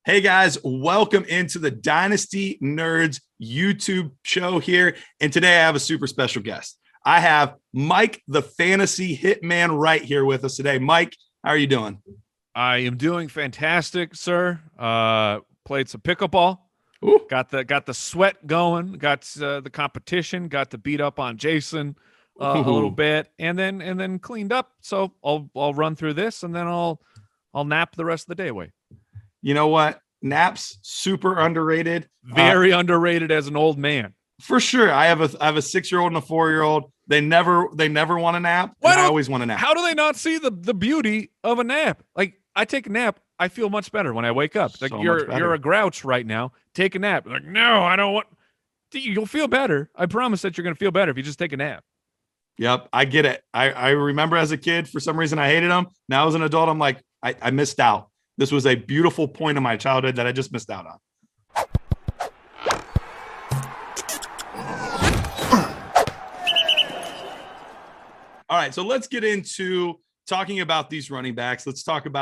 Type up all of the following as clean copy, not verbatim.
Hey guys, welcome into the Dynasty Nerds YouTube show here. And today I have a super special guest. I have Mike, the fantasy hitman, right here with us today. Mike, how are you doing? I am doing fantastic, sir. Played some pickleball. Ooh. Got the sweat going. Got the competition. Got to beat up on Jason a little bit, and then cleaned up. So I'll run through this, and then I'll nap the rest of the day away. You know what? Naps super underrated. Very underrated as an old man. For sure. I have a 6-year-old and a 4-year-old. They never want a nap. I always want a nap. How do they not see the beauty of a nap? Like, I take a nap, I feel much better when I wake up. Like, you're a grouch right now. Take a nap. Like, no, I don't want. You'll feel better. I promise that you're going to feel better if you just take a nap. Yep, I get it. I remember as a kid, for some reason I hated them. Now as an adult, I'm like, I missed out. This was a beautiful point of my childhood that I just missed out on. All right, so let's get into talking about these running backs. Let's start with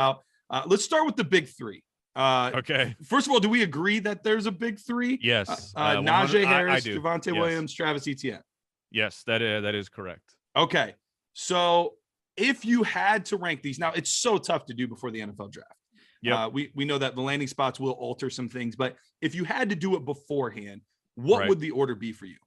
the big three. Okay. First of all, do we agree that there's a big three? Yes. Najee Harris, Javonte Yes. Williams, Travis Etienne. Yes, that is correct. Okay, so if you had to rank these, now it's so tough to do before the NFL draft. Yeah, we know that the landing spots will alter some things, but if you had to do it beforehand, what would the order be for you?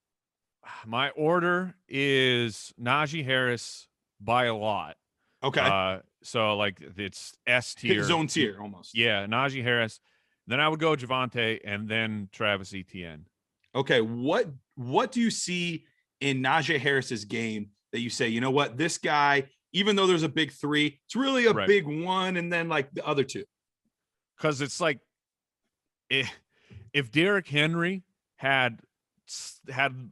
My order is Najee Harris by a lot. Okay. So like it's S tier. His own tier almost. Yeah, Najee Harris. Then I would go Javonte and then Travis Etienne. Okay. What do you see in Najee Harris's game that you say, you know what, this guy, even though there's a big three, it's really a big one, and then like the other two? Because it's like if Derrick Henry had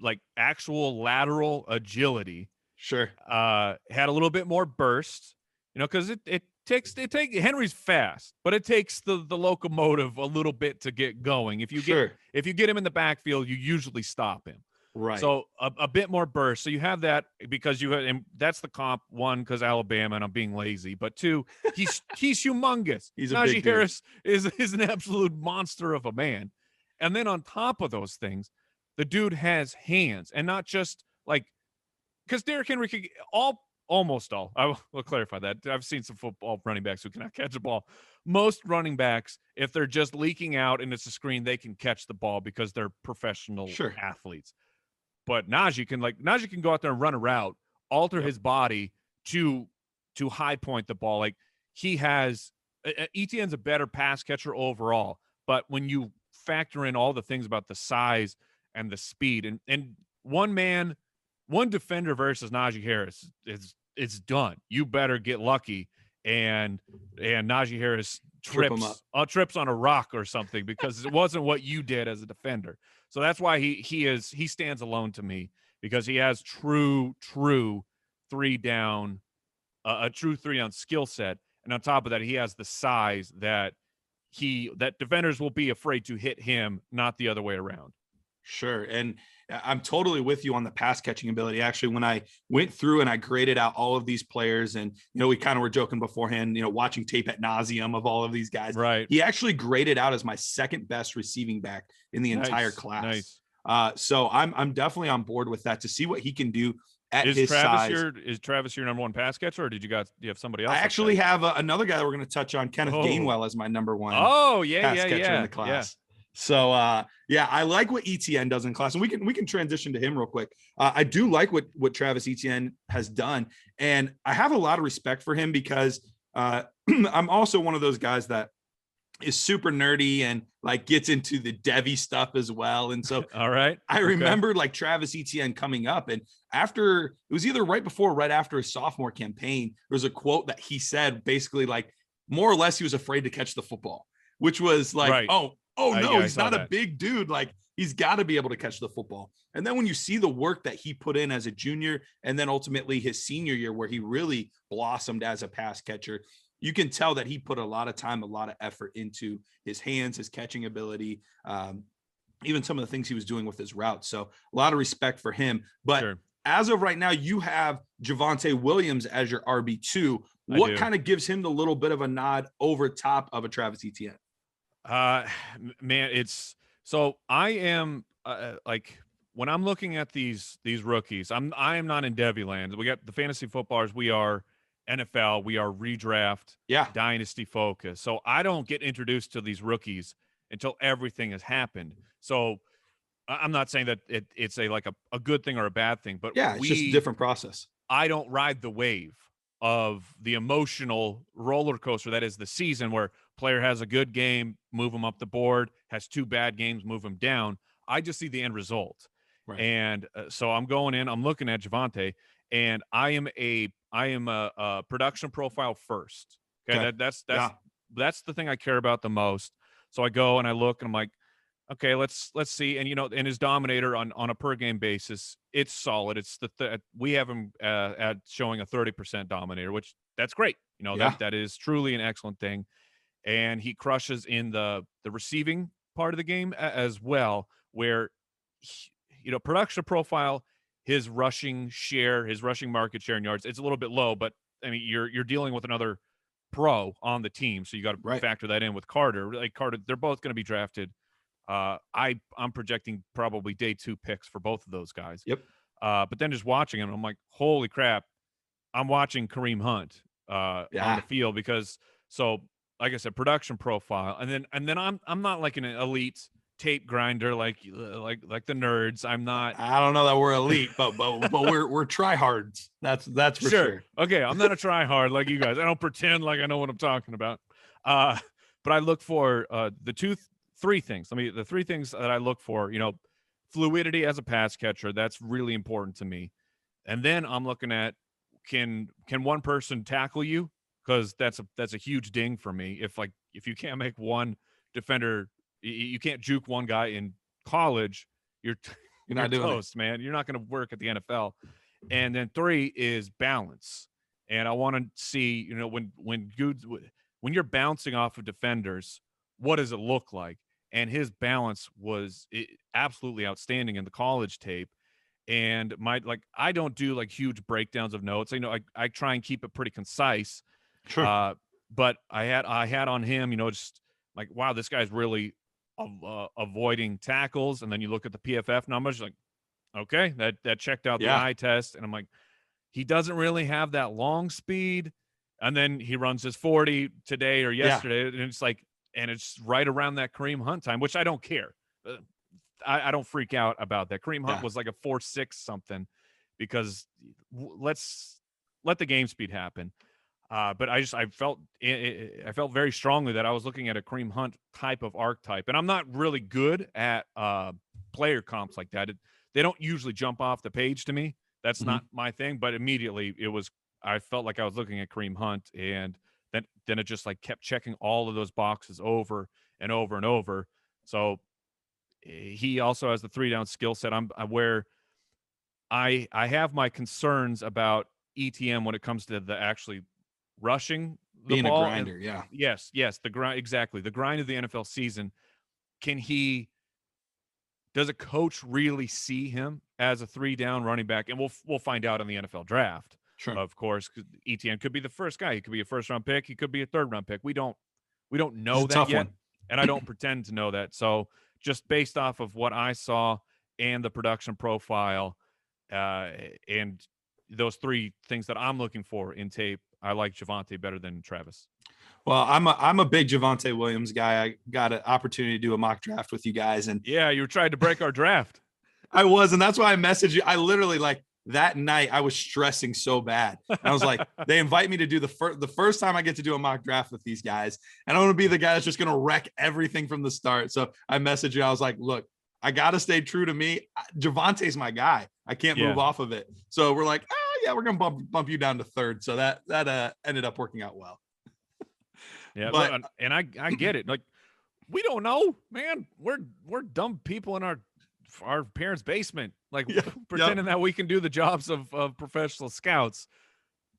like actual lateral agility, sure, had a little bit more burst, because it takes Henry's fast, but it takes the locomotive a little bit to get going. If you get him in the backfield, you usually stop him. Right. So a bit more burst. So you have that because and that's the comp. One, because Alabama, and I'm being lazy. But two, he's humongous. He's a Najee big Harris is an absolute monster of a man. And then on top of those things, the dude has hands, and not just like, because Derrick Henry could almost all. I will clarify that. I've seen some football running backs who cannot catch a ball. Most running backs, if they're just leaking out and it's a screen, they can catch the ball because they're professional athletes. But Najee can go out there and run a route, alter his body to high point the ball. Like, he has Etienne's a better pass catcher overall, but when you factor in all the things about the size and the speed, and one defender versus Najee Harris, it's done. You better get lucky, and Najee Harris trips on a rock or something, because it wasn't what you did as a defender. So that's why he stands alone to me, because he has true three down, a true 3-down skill set, and on top of that, he has the size that defenders will be afraid to hit him, not the other way around. Sure. And I'm totally with you on the pass catching ability. Actually, when I went through and I graded out all of these players, and, we kind of were joking beforehand, watching tape ad nauseum of all of these guys. Right. He actually graded out as my second best receiving back in the entire class. Nice. So I'm definitely on board with that, to see what he can do at his size. size. Is Travis your number one pass catcher, or do you have somebody else? I actually have another guy that we're going to touch on, Kenneth Gainwell, as my number one. Pass catcher in the class. Yeah. So, I like what Etienne does in class, and we can transition to him real quick. I do like what Travis Etienne has done, and I have a lot of respect for him, because I'm also one of those guys that is super nerdy and like gets into the Devy stuff as well. And so all right. I remember like Travis Etienne coming up, and after, it was either right before or right after his sophomore campaign, there was a quote that he said, basically like, more or less, he was afraid to catch the football, which was like, Oh no, he's not a big dude. Like, he's got to be able to catch the football. And then when you see the work that he put in as a junior, and then ultimately his senior year, where he really blossomed as a pass catcher, you can tell that he put a lot of time, a lot of effort into his hands, his catching ability, even some of the things he was doing with his routes. So a lot of respect for him. But as of right now, you have Javonte Williams as your RB2. What kind of gives him the little bit of a nod over top of a Travis Etienne? Man, so I am like when I'm looking at these rookies, I am not in Devy land. We got the fantasy footballers. We are NFL. We are redraft, Yeah. dynasty focus. So I don't get introduced to these rookies until everything has happened. So I'm not saying that it's a good thing or a bad thing, but Yeah. It's just a different process. I don't ride the wave of the emotional roller coaster that is the season, where player has a good game, move them up the board, has 2 bad games, move them down. I just see the end result. Right. And so I'm going in, I'm looking at Javonte, and I am a production profile first. Okay. That's the thing I care about the most. So I go and I look and I'm like, okay, let's see. And and his dominator on a per game basis, it's solid. It's we have him at showing a 30% dominator, which that's great. That is truly an excellent thing. And he crushes in the receiving part of the game as well, where production profile, his rushing share, his rushing market share in yards, it's a little bit low, but I mean you're dealing with another pro on the team, so you got to factor that in with Carter. Like Carter, they're both going to be drafted. I'm projecting probably day 2 picks for both of those guys. Yep. But then just watching him, I'm like, holy crap! I'm watching Kareem Hunt on the field because like I said, production profile, and then I'm not like an elite tape grinder like the nerds. I'm not. I don't know that we're elite, but we're tryhards. That's for sure. Okay, I'm not a tryhard like you guys. I don't pretend like I know what I'm talking about. But I look for the 3 things. The 3 things that I look for, fluidity as a pass catcher. That's really important to me. And then I'm looking at can one person tackle you? Because that's a huge ding for me. If you can't make one defender, you can't juke one guy in college, you're not toast, man. You're not going to work at the NFL. And then 3 is balance. And I want to see, when you're bouncing off of defenders, what does it look like? And his balance was absolutely outstanding in the college tape. And I don't do huge breakdowns of notes. I try and keep it pretty concise. Sure. But I had on him, just like, wow, this guy's really avoiding tackles. And then you look at the PFF numbers, like, okay, that checked out the eye test. And I'm like, he doesn't really have that long speed. And then he runs his 40 today or yesterday. And it's like, and it's right around that Kareem Hunt time, which I don't care. I don't freak out about that. Kareem Hunt was like a 4.6 something, because let's let the game speed happen. But I felt very strongly that I was looking at a Kareem Hunt type of archetype, and I'm not really good at player comps like that. They don't usually jump off the page to me. That's not my thing. But immediately I felt like I was looking at Kareem Hunt, and then it just kept checking all of those boxes over and over and over. So he also has the 3-down skill set. I'm where I have my concerns about ETM when it comes to the actually rushing the being ball. A grinder. Yes, the grind, exactly, the grind of the NFL season. Does a coach really see him as a 3-down running back? And we'll find out in the NFL draft. Sure. Of course, because ETN could be the first guy. He could be a 1st-round pick. He could be a 3rd-round pick. We don't know that yet, and I don't pretend to know that. So just based off of what I saw and the production profile, and those 3 things that I'm looking for in tape, I like Javonte better than Travis. Well, I'm a big Javonte Williams guy. I got an opportunity to do a mock draft with you guys, and you tried to break our draft. I was, and that's why I messaged you. I literally that night I was stressing so bad. And I was like, they invite me to do the first time I get to do a mock draft with these guys, and I want to be the guy that's just going to wreck everything from the start. So I messaged you. I was like, look, I got to stay true to me. Javonte's my guy. I can't move off of it. So we're like, we're going to bump you down to 3rd. So that ended up working out well. Yeah. But, and I get it. We don't know, man. We're dumb people in our parents' basement, pretending that we can do the jobs of professional scouts.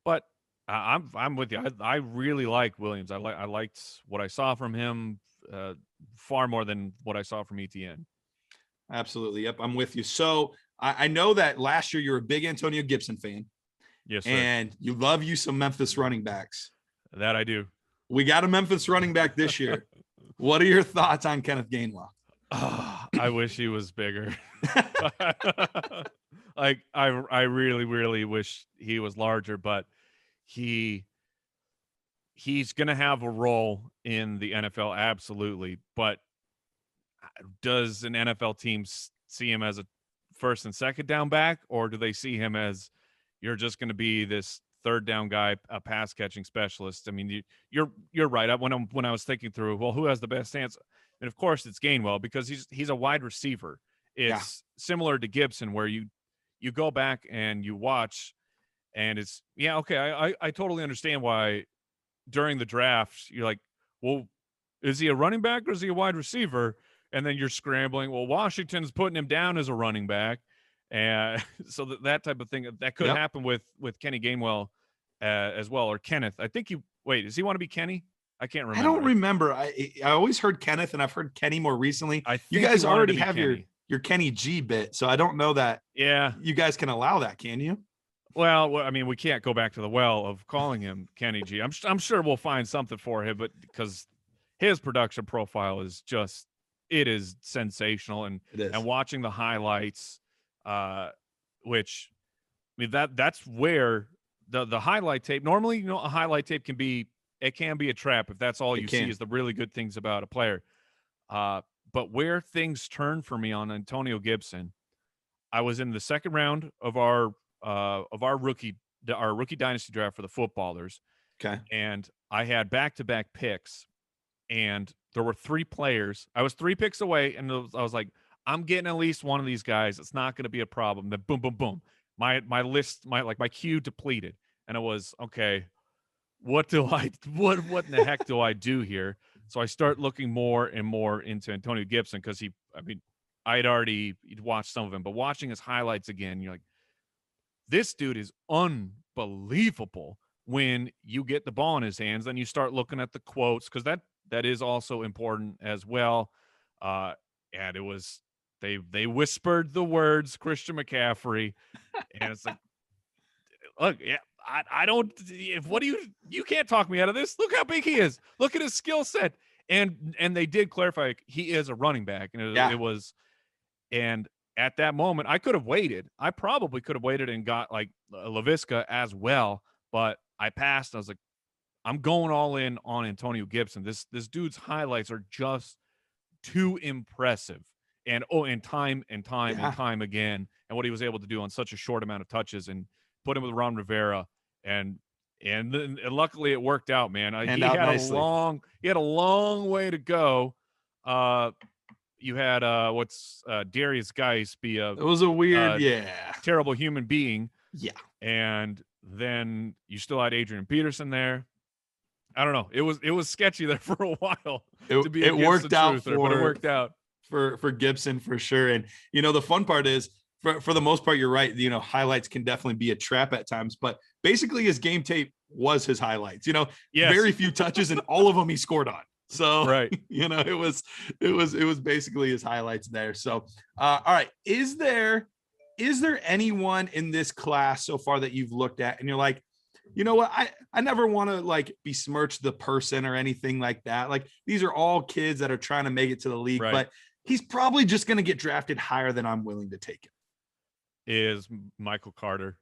But I'm with you. I really like Williams. I liked what I saw from him far more than what I saw from ETN. Absolutely. Yep. I'm with you. So I know that last year you were a big Antonio Gibson fan. Yes, sir. And you love some Memphis running backs. That I do. We got a Memphis running back this year. What are your thoughts on Kenneth Gainwell? I wish he was bigger. Like I really, really wish he was larger, but he's going to have a role in the NFL, absolutely. But does an NFL team see him as a first and second down back, or do they see him as you're just going to be this third down guy, a pass catching specialist? I mean, you're right. When I was thinking through, well, who has the best chance? And of course, it's Gainwell because he's a wide receiver. It's similar to Gibson, where you go back and you watch, and it's okay. I totally understand why during the draft you're like, well, is he a running back or is he a wide receiver? And then you're scrambling. Well, Washington's putting him down as a running back, and so that type of thing that could happen with Kenny Gainwell as well, or Kenneth. I think does he want to be Kenny? I can't remember. I don't remember. I always heard Kenneth, and I've heard Kenny more recently. I think you guys already have Kenny. your Kenny G bit, so I don't know that. Yeah, you guys can allow that, can you? Well, I mean, we can't go back to the well of calling him Kenny G. I'm sure we'll find something for him, but because his production profile is it is sensational, and watching the highlights, which I mean that's where the highlight tape. Normally, a highlight tape can be a trap if that's all you see is the really good things about a player. But where things turn for me on Antonio Gibson, I was in the second round of our rookie dynasty draft for the footballers. Okay. And I had back-to-back picks, and there were 3 players. I was 3 picks away, and I was like, I'm getting at least one of these guys. It's not going to be a problem. Then boom, boom, boom. My list, my queue depleted. And it was, okay, what in the heck do I do here? So I start looking more and more into Antonio Gibson because I had already watched some of him, but watching his highlights again, you're like, this dude is unbelievable when you get the ball in his hands. Then you start looking at the quotes, because that is also important as well. And it was they whispered the words Christian McCaffrey, and it's like, look, yeah, I don't. What do you can't talk me out of this? Look how big he is. Look at his skill set. And they did clarify he is a running back, and it was. And at that moment, I could have waited. I probably could have waited and got like LaVisca as well, but I passed. I was like, I'm going all in on Antonio Gibson. This dude's highlights are just too impressive. And time again, and what he was able to do on such a short amount of touches, and put him with Ron Rivera, and luckily it worked out, man. He had a long way to go. You had Darius Geis be it was a weird, terrible human being. Yeah. And then you still had Adrian Peterson there. I don't know. It was sketchy there for a while. It worked out but it worked out for Gibson for sure. And the fun part is, for the most part, you're right. Highlights can definitely be a trap at times, but basically his game tape was his highlights. Very few touches, and all of them he scored on. So right. It was basically his highlights there. So all right, is there anyone in this class so far that you've looked at and you're like, you know what, I never want to like besmirch the person or anything like that. Like, these are all kids that are trying to make it to the league, right. But he's probably just going to get drafted higher than I'm willing to take him. Is Michael Carter.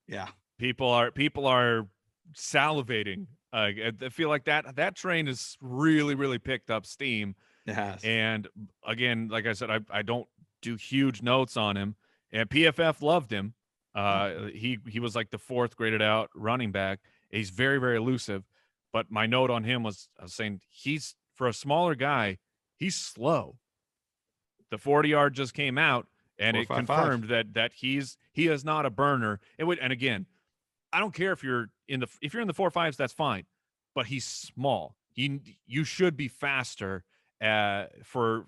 Yeah. People are salivating. I feel like that train has really, really picked up steam. It has. And again, like I said, I don't do huge notes on him, and PFF loved him. He was like the 4th graded out running back. He's very, very elusive. But my note on him was, I was saying, he's, for a smaller guy, he's slow. The 40-yard just came out, and it confirmed that he is not a burner. And again, I don't care if you're in the 4.5s, that's fine, but he's small. You should be faster for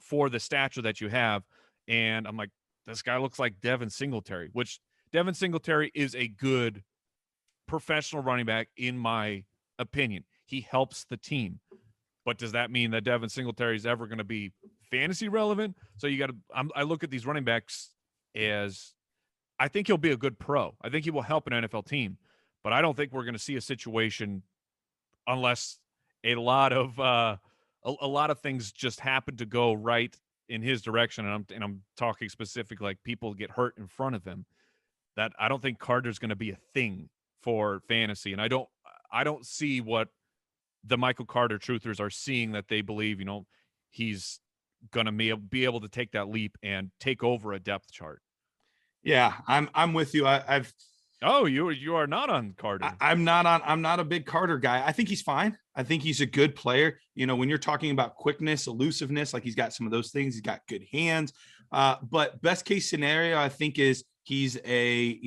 the stature that you have. And I'm like, this guy looks like Devin Singletary, which Devin Singletary is a good professional running back in my opinion. He helps the team. But does that mean that Devin Singletary is ever going to be fantasy relevant? So I look at these running backs as, I think he'll be a good pro. I think he will help an NFL team, but I don't think we're going to see a situation unless a lot of a lot of things just happen to go right in his direction. And I'm talking specific, like people get hurt in front of him, that I don't think Carter's going to be a thing for fantasy. And I don't see what the Michael Carter truthers are seeing, that they believe, he's going to be able to take that leap and take over a depth chart. Yeah, I'm with you. I've Oh, you are not on Carter. I'm not a big Carter guy. I think he's fine. I think he's a good player. When you're talking about quickness, elusiveness, like he's got some of those things. He's got good hands. But best case scenario, I think, is he's a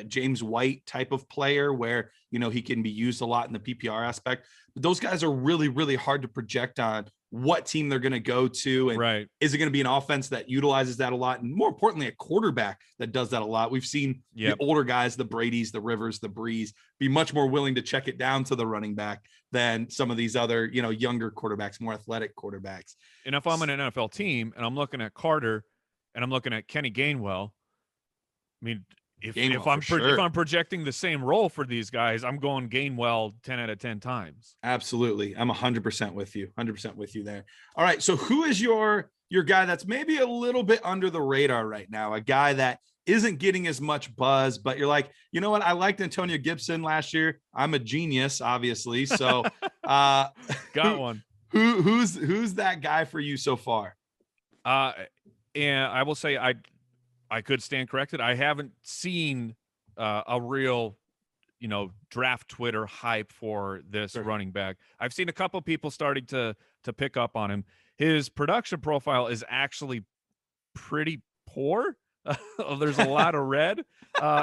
James White type of player where, he can be used a lot in the PPR aspect. But those guys are really, really hard to project on what team they're going to go to. And right. Is it going to be an offense that utilizes that a lot? And more importantly, a quarterback that does that a lot. We've seen the older guys, the Bradys, the Rivers, the Brees, be much more willing to check it down to the running back than some of these other, younger quarterbacks, more athletic quarterbacks. And if I'm an NFL team and I'm looking at Carter and I'm looking at Kenny Gainwell, I mean, if I'm projecting the same role for these guys, I'm going Gainwell 10 out of 10 times. Absolutely. I'm 100% with you. 100% with you there. All right. So who is your guy that's maybe a little bit under the radar right now? A guy that isn't getting as much buzz, but you're like, you know what? I liked Antonio Gibson last year. I'm a genius, obviously. So got one. Who's that guy for you so far? And I will say I could stand corrected. I haven't seen a real, draft Twitter hype for this running back. I've seen a couple people starting to pick up on him. His production profile is actually pretty poor. There's a lot of red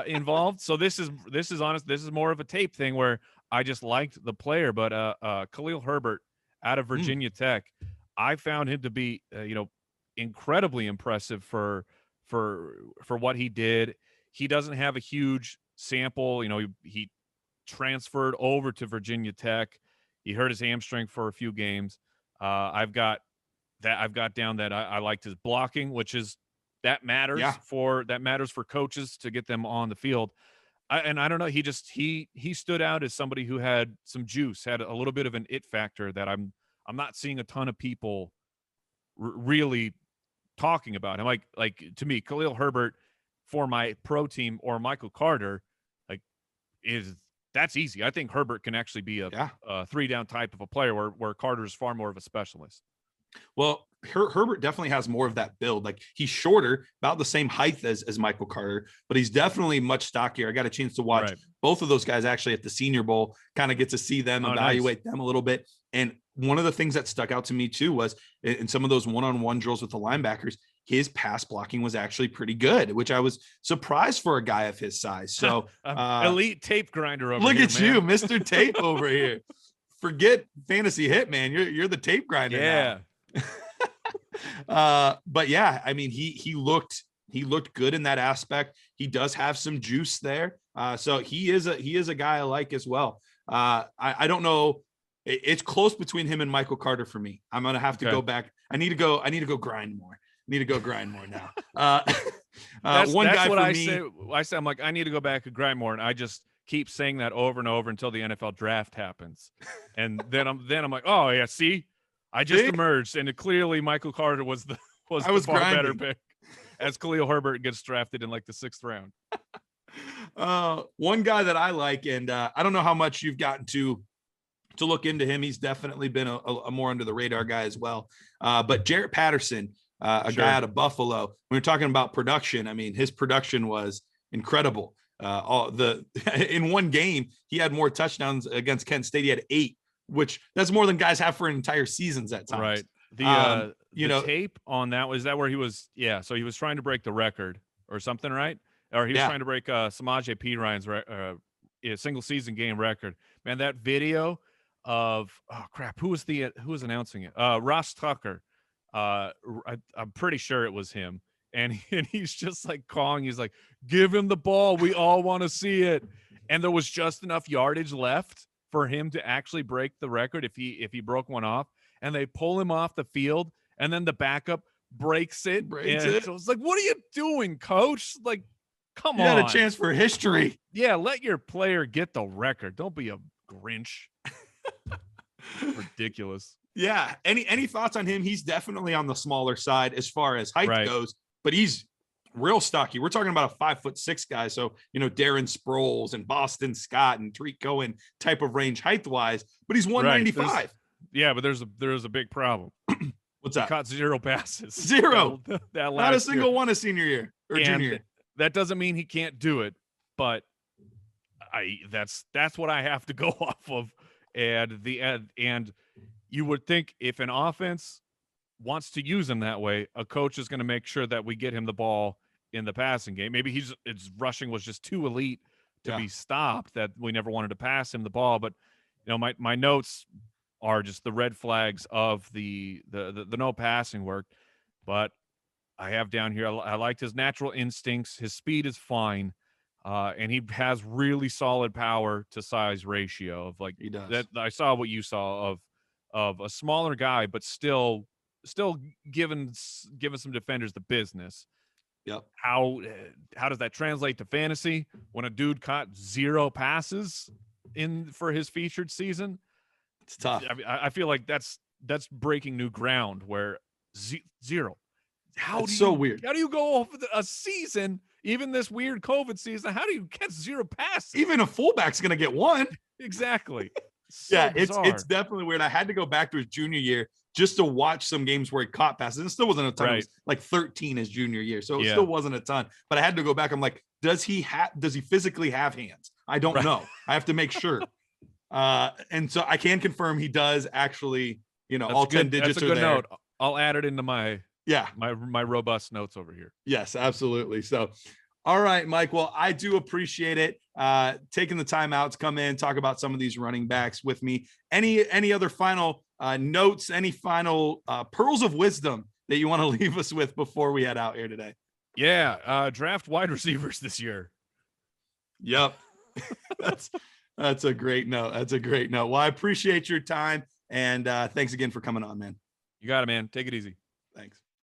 involved. So this is honest. This is more of a tape thing where I just liked the player. But Khalil Herbert out of Virginia Tech, I found him to be incredibly impressive for what he did. He doesn't have a huge sample. He transferred over to Virginia Tech. He hurt his hamstring for a few games. I've got down that I liked his blocking, which is that matters for coaches to get them on the field. I don't know. He stood out as somebody who had some juice, had a little bit of an it factor that I'm not seeing a ton of people really talking about him. Like to me, Khalil Herbert for my pro team or Michael Carter, that's easy. I think Herbert can actually be a 3-down type of a player where Carter is far more of a specialist. Well, Herbert definitely has more of that build. Like he's shorter, about the same height as Michael Carter, but he's definitely much stockier. I got a chance to watch both of those guys actually at the Senior Bowl, kind of get to see them, evaluate them a little bit. And one of the things that stuck out to me too was in some of those one-on-one drills with the linebackers, his pass blocking was actually pretty good, which I was surprised for a guy of his size. So elite tape grinder over look here, at you, Mr. Tape over here. Forget fantasy hit, man. You're the tape grinder. Yeah. But yeah, I mean, he looked good in that aspect. He does have some juice there. So he is a guy I like as well. I don't know. It's close between him and Michael Carter for me. I'm going to have to go back. I need to go grind more. Now. That's guy what for I me. say. I say, I'm like, I need to go back and grind more. And I just keep saying that over and over until the NFL draft happens. And then I'm like, oh yeah, see, I just emerged, and clearly Michael Carter was the far better pick as Khalil Herbert gets drafted in like the 6th round. One guy that I like, and I don't know how much you've gotten to look into him. He's definitely been a more under the radar guy as well. But Garret Patterson, guy out of Buffalo. When we're talking about production, I mean, his production was incredible. In one game, he had more touchdowns against Kent State. He had 8, which that's more than guys have for an entire seasons at times. Right. The tape on that, was that where he was? Yeah. So he was trying to break the record or something, right? Or he was trying to break Samaje Perine's single season game record. Man, that video of who was announcing it? Ross Tucker. I'm pretty sure it was him. And he's just like calling. He's like, give him the ball. We all want to see it. And there was just enough yardage left for him to actually break the record if he broke one off. And they pull him off the field, and then the backup breaks it. So it's like, what are you doing, coach? Like, come on. You had a chance for history. Yeah, let your player get the record. Don't be a Grinch. Ridiculous. Yeah. Any thoughts on him? He's definitely on the smaller side as far as height goes, but he's real stocky. We're talking about a 5'6" guy. So, Darren Sproles and Boston Scott and Tariq Cohen type of range height wise, but he's 195. But there's a big problem. What's that? He caught 0 passes. 0. That Not a single one a senior year or junior year. That doesn't mean he can't do it, but that's what I have to go off of. And you would think if an offense wants to use him that way, a coach is going to make sure that we get him the ball in the passing game. Maybe his rushing was just too elite to be stopped, that we never wanted to pass him the ball. But my notes are just the red flags of the no passing work. But I have down here, I liked his natural instincts. His speed is fine. And he has really solid power to size ratio of he does. That. I saw what you saw of a smaller guy, but still giving some defenders the business. Yep. How does that translate to fantasy when a dude caught 0 passes for his featured season? It's tough. I feel like that's breaking new ground where 0. So weird. How do you go over a season, even this weird COVID season? How do you catch 0 passes? Even a fullback's going to get 1. Exactly. It's definitely weird. I had to go back to his junior year just to watch some games where he caught passes. And it still wasn't a ton. It was like 13 his junior year. So it still wasn't a ton. But I had to go back. I'm like, does he physically have hands? I don't know. I have to make sure. And so I can confirm he does actually, all 10 digits are there. That's a good note. I'll add it into my robust notes over here. Yes, absolutely. So, all right, Mike. Well, I do appreciate it. Taking the time out to come in, talk about some of these running backs with me. Any other final notes, any final pearls of wisdom that you want to leave us with before we head out here today? Yeah. Draft wide receivers this year. Yep. That's a great note. Well, I appreciate your time. And thanks again for coming on, man. You got it, man. Take it easy. Thanks.